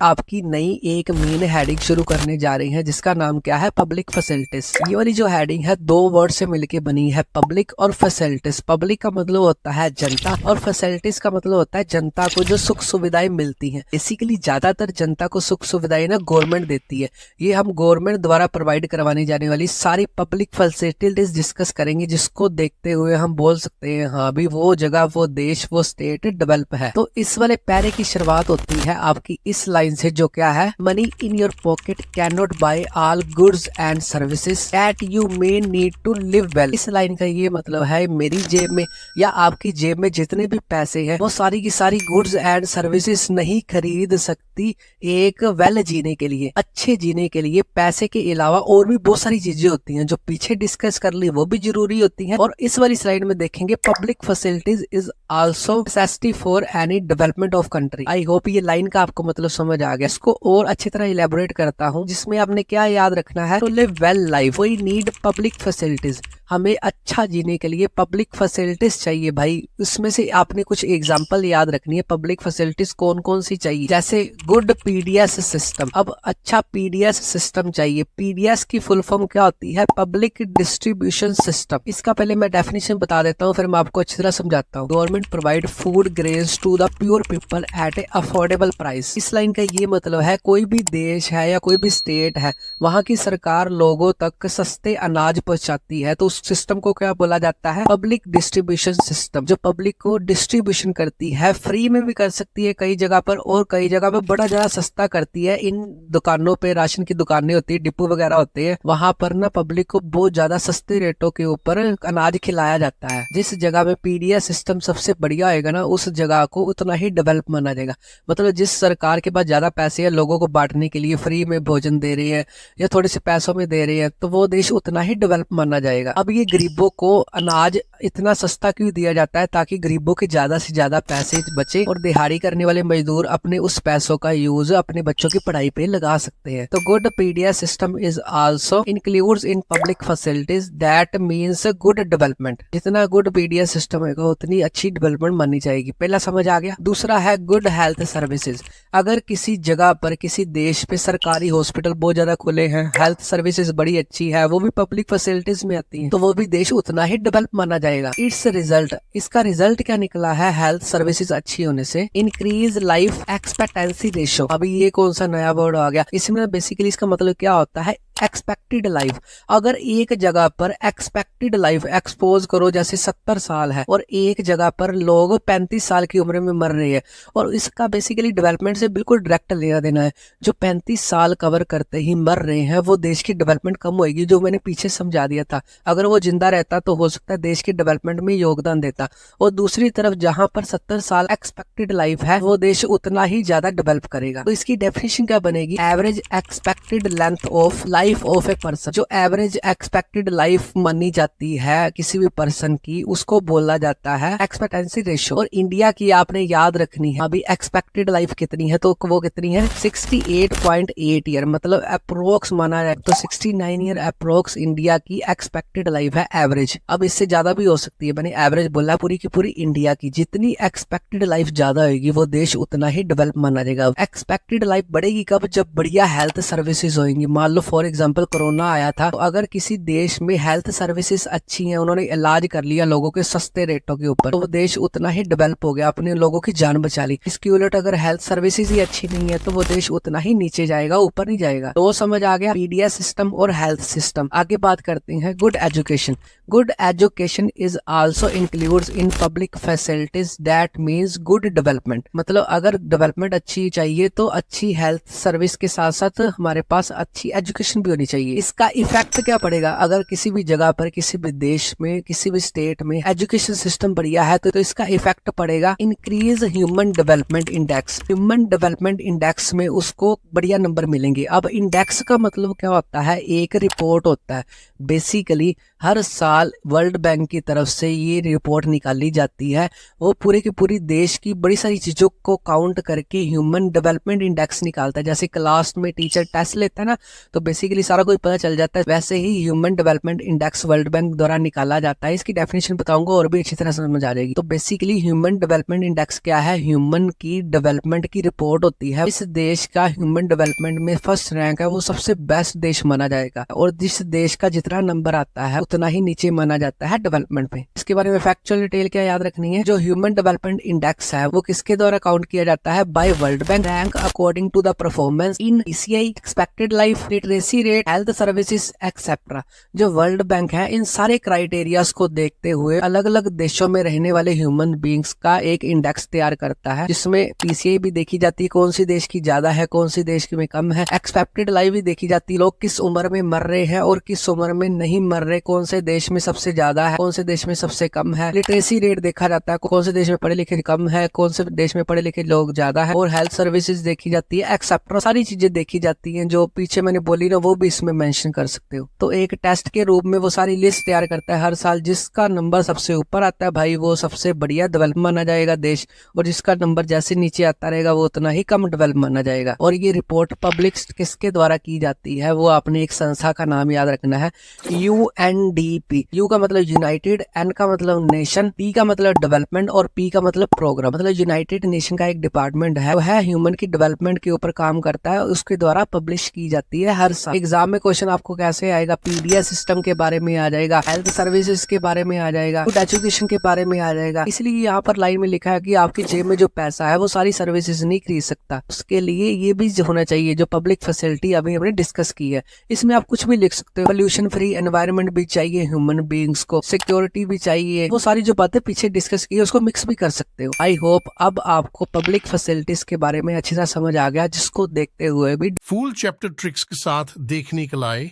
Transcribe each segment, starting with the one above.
आपकी नई एक मेन हेडिंग शुरू करने जा रहे हैं जिसका नाम क्या है, पब्लिक फैसिलिटीज। ये वाली जो हेडिंग है दो वर्ड से मिलके बनी है, पब्लिक और फैसिलिटीज। पब्लिक का मतलब होता है जनता और फैसिलिटीज का मतलब होता है जनता को जो सुख सुविधाएं मिलती हैं। बेसिकली ज्यादातर जनता को सुख सुविधाएं ना गवर्नमेंट देती है। ये हम गवर्नमेंट द्वारा प्रोवाइड करवाने जाने वाली सारी पब्लिक फैसिलिटीज डिस्कस करेंगे, जिसको देखते हुए हम बोल सकते हैं हाँ भी वो जगह, वो देश, वो स्टेट डेवलप है। तो इस वाले पैरे की शुरुआत होती है आपकी इस लाइन से, जो क्या है, money in your pocket can not buy all goods and services that you may need to live well. इस लाइन का ये मतलब है मेरी जेब में या आपकी जेब में जितने भी पैसे हैं वो सारी की सारी गुड्स एंड सर्विसेज नहीं खरीद सकती एक वेल जीने के लिए, अच्छे जीने के लिए। पैसे के अलावा और भी बहुत सारी चीजें होती हैं जो पीछे डिस्कस कर ली, वो भी जरूरी होती हैं। और इस वाली स्लाइड में देखेंगे public facilities is also necessity for any development of country. I hope ये लाइन का आपको मतलब समझ आ गया। इसको और अच्छी तरह इलेबोरेट करता हूँ, जिसमें आपने क्या याद रखना है, to live well life we need public facilities. हमें अच्छा जीने के लिए पब्लिक फैसिलिटीज चाहिए भाई। उसमें से आपने कुछ एग्जांपल याद रखनी है, पब्लिक फैसिलिटीज कौन कौन सी चाहिए, जैसे गुड पीडीएस सिस्टम। अब अच्छा पीडीएस सिस्टम चाहिए। पीडीएस की फुल फॉर्म क्या होती है, पब्लिक डिस्ट्रीब्यूशन सिस्टम। इसका पहले मैं डेफिनेशन बता देता हूँ, फिर मैं आपको अच्छी तरह समझाता हूँ। Government provide food grains to the poor people at a affordable price. इस लाइन का ये मतलब है कोई भी देश है या कोई भी स्टेट है, वहां की सरकार लोगों तक सस्ते अनाज पहुंचाती है, तो उस सिस्टम को क्या बोला जाता है, पब्लिक डिस्ट्रीब्यूशन सिस्टम। जो पब्लिक को डिस्ट्रीब्यूशन करती है, फ्री में भी कर सकती है कई जगह पर, और कई जगह पर बड़ा ज्यादा सस्ता करती है। इन दुकानों पे राशन की दुकानें होती है, डिपो वगैरह होते हैं, वहां पर ना पब्लिक को बहुत ज्यादा सस्ते रेटों के ऊपर अनाज खिलाया जाता है। जिस जगह पे पीडीएस सिस्टम सबसे बढ़िया होगा ना, उस जगह को उतना ही डेवलप माना जाएगा। मतलब जिस सरकार के पास ज्यादा पैसे है लोगों को बांटने के लिए, फ्री में भोजन दे रही है या थोड़े से पैसों में दे रही है, तो वो देश उतना ही डेवलप माना जाएगा। अब ये गरीबों को अनाज इतना सस्ता क्यों दिया जाता है, ताकि गरीबों के ज्यादा से ज्यादा पैसे बचे और दिहाड़ी करने वाले मजदूर अपने उस पैसों का यूज अपने बच्चों की पढ़ाई पे लगा सकते हैं। तो good PDS system is also includes in public facilities that means good development. जितना गुड पीडीएस सिस्टम होगा उतनी अच्छी डेवलपमेंट मानी जाएगी। पहला समझ आ गया। दूसरा है गुड हेल्थ सर्विसेज। अगर किसी जगह पर, किसी देश पे सरकारी हॉस्पिटल बहुत ज्यादा खुले हैं, हेल्थ सर्विसेज बड़ी अच्छी है, वो भी पब्लिक फैसिलिटीज में आती है, तो वो भी देश उतना ही डेवलप माना जाएगा। इट्स रिजल्ट, इसका रिजल्ट क्या निकला है हेल्थ सर्विसेज अच्छी होने से, इंक्रीज लाइफ एक्सपेक्टेंसी रेशो। अभी ये कौन सा नया वर्ड आ गया, इसमें बेसिकली इसका मतलब क्या होता है, एक्सपेक्टेड लाइफ। अगर एक जगह पर एक्सपेक्टेड लाइफ एक्सपोज करो, जैसे 70 साल है और एक जगह पर लोग 35 साल की उम्र में मर रहे हैं, और इसका बेसिकली डेवलपमेंट से बिल्कुल डायरेक्ट लेना देना है। जो 35 साल कवर करते ही मर रहे हैं, वो देश की डेवलपमेंट कम होगी, जो मैंने पीछे समझा दिया था। अगर वो जिंदा रहता तो हो सकता है देश की डेवलपमेंट में योगदान देता। और दूसरी तरफ जहां पर 70 साल एक्सपेक्टेड लाइफ है, वो देश उतना ही ज्यादा डेवलप करेगा। तो इसकी डेफिनेशन क्या बनेगी, average expected length of life of a person. जो एवरेज एक्सपेक्टेड लाइफ मानी जाती है किसी भी पर्सन की, उसको बोला जाता है एक्सपेक्टेंसी रेशियो। और इंडिया की आपने याद रखनी है, अभी एक्सपेक्टेड लाइफ कितनी है, तो वो कितनी है, 68.8 ईयर, मतलब अप्रोक्स माना जाए तो 69 ईयर अप्रोक्स इंडिया की एक्सपेक्टेड लाइफ है एवरेज। अब इससे ज्यादा भी हो सकती है, मैंने एवरेज बोला पूरी की पूरी इंडिया की। जितनी एक्सपेक्टेड लाइफ ज्यादा होगी वो देश उतना ही डेवलप माना जाएगा। एक्सपेक्टेड लाइफ बढ़ेगी कब, जब बढ़िया हेल्थ सर्विसेज होंगी। मान लो फॉर एग्जाम्पल कोरोना आया था, तो अगर किसी देश में हेल्थ सर्विसेज अच्छी हैं, उन्होंने इलाज कर लिया लोगों के सस्ते रेटों के ऊपर, तो वो देश उतना ही डेवलप हो गया, अपने लोगों की जान बचा ली। इसकी उलट अगर हेल्थ सर्विसेज ही अच्छी नहीं है तो वो देश उतना ही नीचे जाएगा, ऊपर नहीं जाएगा। तो समझ आ गया पीडीएस सिस्टम और हेल्थ सिस्टम। आगे बात करते हैं good education. Good education is also includes in public facilities that means good development. मतलब अगर डेवलपमेंट अच्छी चाहिए तो अच्छी हेल्थ सर्विस के साथ साथ हमारे पास अच्छी एजुकेशन भी होनी चाहिए। इसका इफेक्ट क्या पड़ेगा, अगर किसी भी जगह पर, किसी भी देश में, किसी भी स्टेट में एजुकेशन सिस्टम बढ़िया है तो इसका इफेक्ट पड़ेगा increase human development index. Human development index में उसको बढ़िया नंबर मिलेंगे। अब इंडेक्स का मतलब क्या होता है, एक रिपोर्ट होता है। बेसिकली हर साल वर्ल्ड बैंक की तरफ से ये रिपोर्ट निकाली जाती है, वो पूरे की पूरी देश की बड़ी सारी चीजों को काउंट करके ह्यूमन डेवलपमेंट इंडेक्स निकालता है। जैसे क्लास में टीचर टेस्ट लेता है ना, तो बेसिकली बेसिकली सारा कुछ पता चल जाता है। वैसे ही human development index world bank द्वारा निकाला जाता है। इसकी डेफिनेशन बताऊंगा और भी अच्छी तरह समझ आ जाएगी। तो बेसिकली ह्यूमन डेवलपमेंट इंडेक्स क्या है? ह्यूमन की डेवलपमेंट की रिपोर्ट होती है। इस देश का ह्यूमन डेवलपमेंट में फर्स्ट रैंक है, वो सबसे बेस्ट देश माना जाएगा, और जिस देश का जितना नंबर आता है उतना ही नीचे माना जाता है डेवलपमेंट में। इसके बारे में फैक्चुअल डिटेल क्या याद रखनी है? जो ह्यूमन डेवलपमेंट इंडेक्स है वो किसके द्वारा काउंट किया जाता है? By world bank. Rank according to the performance in PCI, expected life, literacy rate, health services etcetera. जो वर्ल्ड बैंक है इन सारे क्राइटेरियाज को देखते हुए अलग अलग देशों में रहने वाले ह्यूमन बींग्स का एक इंडेक्स तैयार करता है, जिसमें PCI भी देखी जाती है, कौन सी देश की ज्यादा है, कौन सी देश की में कम है। एक्सपेक्टेड लाइफ भी देखी जाती है, लोग किस उम्र में मर रहे हैं और किस उम्र में नहीं मर रहे, कौन से देश में सबसे ज्यादा है, कौन से देश में सबसे कम है। लिटरेसी रेट देखा जाता है, कौन से देश में पढ़े लिखे कम है, कौन से देश में पढ़े लिखे लोग ज्यादा है, और हेल्थ सर्विसेज देखी जाती है, एक्सेट्रा सारी चीजें देखी जाती हैं जो पीछे मैंने बोली ना, वो भी इसमें मेंशन कर सकते हो। तो एक टेस्ट के रूप में वो सारी लिस्ट तैयार करता है हर साल। जिसका नंबर सबसे ऊपर आता है भाई वो सबसे बढ़िया डेवलप माना जाएगा देश, और जिसका नंबर जैसे नीचे आता रहेगा वो उतना ही कम डेवलप माना जाएगा। और ये रिपोर्ट पब्लिक किसके द्वारा की जाती है? वो आपने एक संस्था का नाम याद रखना है, UNDP। यू का मतलब यूनाइटेड, एन का मतलब नेशन, पी का मतलब डेवलपमेंट और पी का मतलब प्रोग्राम। मतलब यूनाइटेड नेशन का एक डिपार्टमेंट है, वो है ह्यूमन की डेवलपमेंट के ऊपर काम करता है, उसके द्वारा पब्लिश की जाती है हर साल। एग्जाम में क्वेश्चन आपको कैसे आएगा? PDS सिस्टम के बारे में आ जाएगा, हेल्थ सर्विसेज के बारे में आ जाएगा, गुड एजुकेशन के बारे में आ जाएगा। इसलिए यहाँ पर लाइन में लिखा है कि आपकी जेब में जो पैसा है वो सारी सर्विसेज नहीं खरीद सकता, उसके लिए ये भी होना चाहिए जो पब्लिक फैसिलिटी अभी हमने डिस्कस की है। इसमें आप कुछ भी लिख सकते हो, पोल्यूशन फ्री एनवायरनमेंट भी चाहिए ह्यूमन बींग्स को, सिक्योरिटी भी चाहिए, वो सारी जो बातें पीछे डिस्कस की है उसको मिक्स भी कर सकते हो। आई होप अब आपको पब्लिक फैसिलिटीज के बारे में अच्छी तरह समझ आ गया, जिसको देखते हुए भी फुल चैप्टर ट्रिक्स के साथ देखने के लिए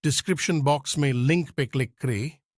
डिस्क्रिप्शन बॉक्स में लिंक पे क्लिक करें